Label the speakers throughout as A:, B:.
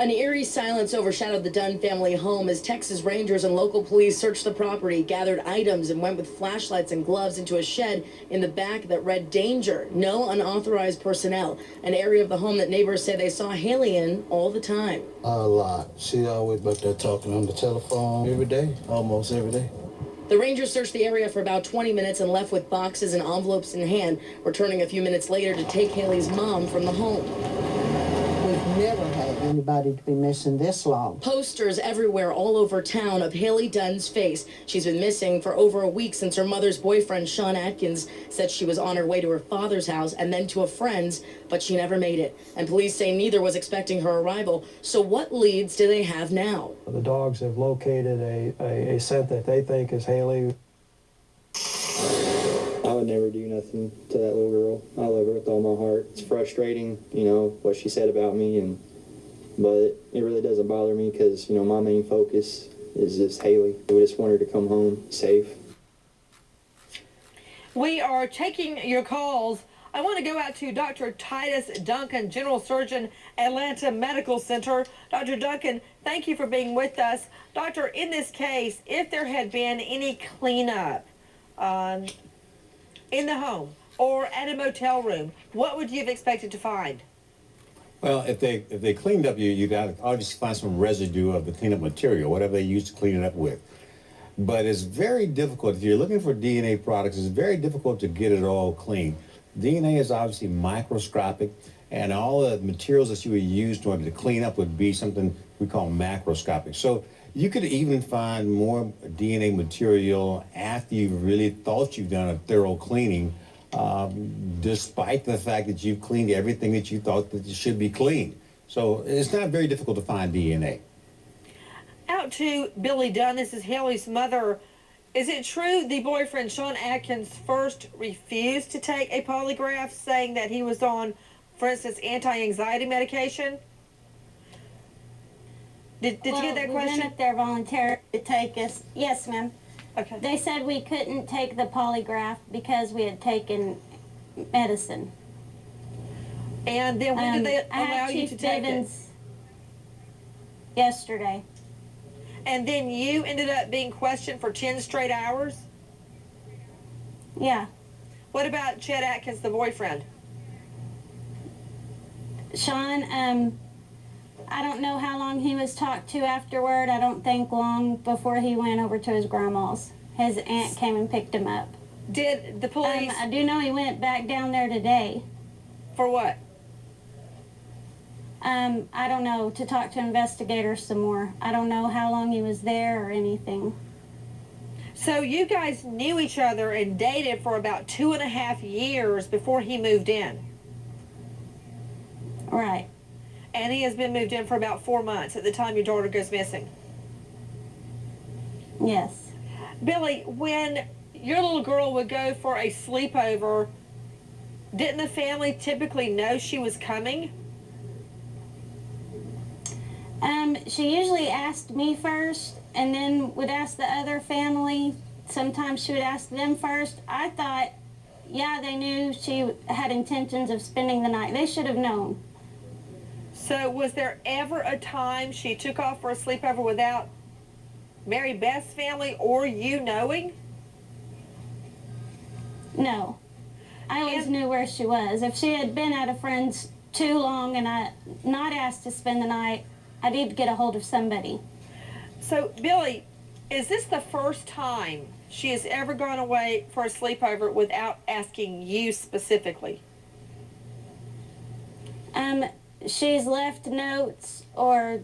A: An eerie silence overshadowed the Dunn family home as Texas Rangers and local police searched the property, gathered items, and went with flashlights and gloves into a shed in the back that read danger, no unauthorized personnel, an area of the home that neighbors say they saw Haley in all the time.
B: A lot. She always back there talking on the telephone every day, almost every day.
A: The Rangers searched the area for about 20 minutes and left with boxes and envelopes in hand, returning a few minutes later to take Haley's mom from the home.
C: We've never had anybody to be missing this long.
A: Posters everywhere all over town of Haley Dunn's face. She's been missing for over a week since her mother's boyfriend, Sean Atkins, said she was on her way to her father's house and then to a friend's, but she never made it. And police say neither was expecting her arrival. So what leads do they have now?
D: The dogs have located a scent that they think is Haley.
E: I would never do nothing to that little girl. I love her with all my heart. It's frustrating, you know, what she said about me, but it really doesn't bother me because, you know, my main focus is just Haley. We just want her to come home safe.
F: We are taking your calls. I want to go out to Dr. Titus Duncan, General Surgeon, Atlanta Medical Center. Dr. Duncan, thank you for being with us. Doctor, in this case, if there had been any cleanup in the home or at a motel room, what would you have expected to find?
G: Well, if they cleaned up, you'd obviously find some residue of the cleanup material, whatever they used to clean it up with. But it's very difficult. If you're looking for DNA products, it's very difficult to get it all clean. DNA is obviously microscopic, and all the materials that you would use in order to clean up would be something we call macroscopic. So you could even find more DNA material after you really thought you've done a thorough cleaning, despite the fact that you've cleaned everything that you thought that should be cleaned. So it's not very difficult to find DNA.
F: Out to Billy Dunn, this is Haley's mother. Is it true the boyfriend, Sean Atkins, first refused to take a polygraph, saying that he was on, for instance, anti-anxiety medication? Did you get that question?
H: We went up there voluntarily to take us. Yes, ma'am.
F: Okay.
H: They said we couldn't take the polygraph because we had taken medicine.
F: And then when did they allow you to take it?
H: Yesterday.
F: And then you ended up being questioned for 10 straight hours?
H: Yeah.
F: What about Chet Atkins, the boyfriend?
H: Sean, I don't know how long he was talked to afterward. I don't think long before he went over to his grandma's. His aunt came and picked him up.
F: Did the police...
H: I do know he went back down there today.
F: For what?
H: I don't know, to talk to investigators some more. I don't know how long he was there or anything.
F: So you guys knew each other and dated for about 2.5 years before he moved in?
H: Right.
F: And he has been moved in for about 4 months at the time your daughter goes missing?
H: Yes.
F: Billy, when your little girl would go for a sleepover, didn't the family typically know she was coming?
H: She usually asked me first and then would ask the other family. Sometimes she would ask them first. I thought, yeah, they knew she had intentions of spending the night. They should have known.
F: So was there ever a time she took off for a sleepover without Mary Beth's family or you knowing?
H: No. I always knew where she was. If she had been at a friend's too long and I not asked to spend the night, I need to get a hold of somebody.
F: So, Billy, is this the first time she has ever gone away for a sleepover without asking you specifically?
H: She's left notes or...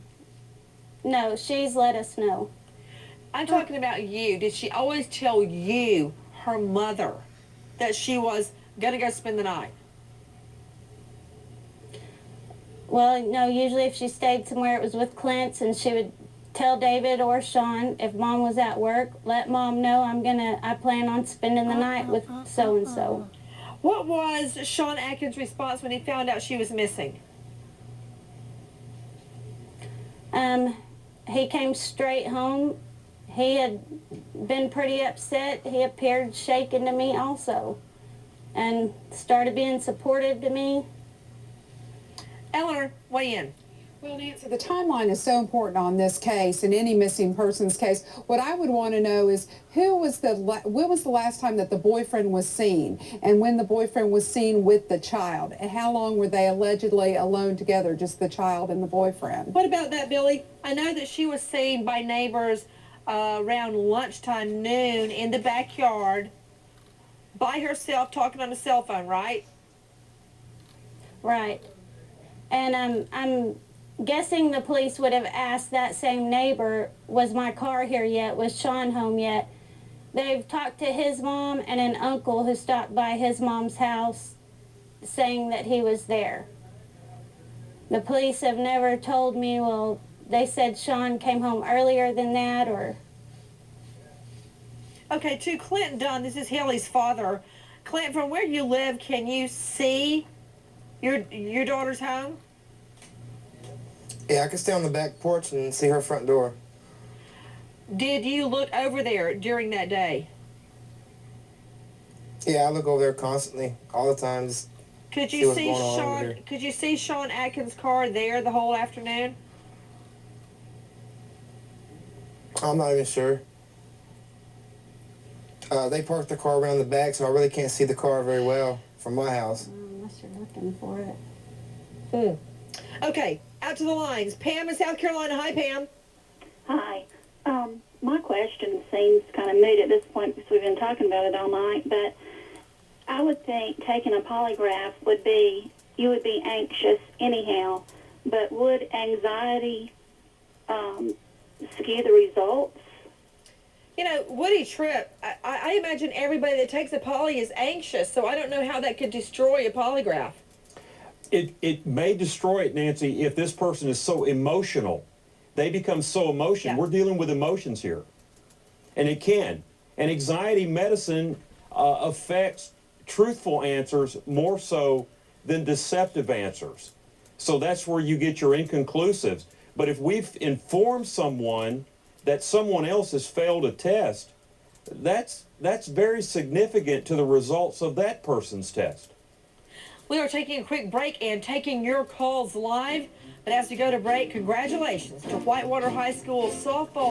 H: No, she's let us know.
F: I'm talking about you. Did she always tell you, her mother, that she was going to go spend the night?
H: Well, no, usually if she stayed somewhere, it was with Clint's, and she would tell David or Sean if Mom was at work, let Mom know I plan on spending the night with so-and-so.
F: What was Sean Atkins' response when he found out she was missing?
H: He came straight home. He had been pretty upset. He appeared shaken to me also and started being supportive to me.
F: Eleanor, weigh in.
I: Well, Nancy, the timeline is so important on this case and any missing persons case. What I would want to know is when was the last time that the boyfriend was seen, and when the boyfriend was seen with the child, and how long were they allegedly alone together, just the child and the boyfriend?
F: What about that, Billy? I know that she was seen by neighbors around lunchtime, noon, in the backyard by herself talking on the cell phone, right?
H: Right. And I'm guessing the police would have asked that same neighbor, was my car here yet? Was Sean home yet? They've talked to his mom and an uncle who stopped by his mom's house saying that he was there. The police have never told me, well, they said Sean came home earlier than that, or...
F: Okay, to Clinton Dunn, this is Haley's father. Clinton, from where you live, can you see your daughter's home?
J: Yeah, I can stay on the back porch and see her front door.
F: Did you look over there during that day?
J: Yeah, I look over there constantly, all the time. Just
F: Could
J: see
F: you
J: what's
F: see
J: going on over
F: Sean?
J: there.
F: Could you see Sean Atkins' car there the whole afternoon?
J: I'm not even sure. They parked the car around the back, so I really can't see the car very well from my house.
H: Unless you're looking for it.
F: Okay, out to the lines. Pam in South Carolina. Hi, Pam.
K: Hi. My question seems kind of moot at this point because we've been talking about it all night, but I would think taking a polygraph would be, you would be anxious anyhow, but would anxiety skew the results?
F: You know, Woody Tripp, I imagine everybody that takes a poly is anxious, so I don't know how that could destroy a polygraph.
L: It may destroy it, Nancy, if this person is so emotional. They become so emotional.
F: Yeah.
L: We're dealing with emotions here. And it can. And anxiety medicine affects truthful answers more so than deceptive answers. So that's where you get your inconclusives. But if we've informed someone that someone else has failed a test, that's very significant to the results of that person's test.
F: We are taking a quick break and taking your calls live. But as we go to break, congratulations to Whitewater High School softball.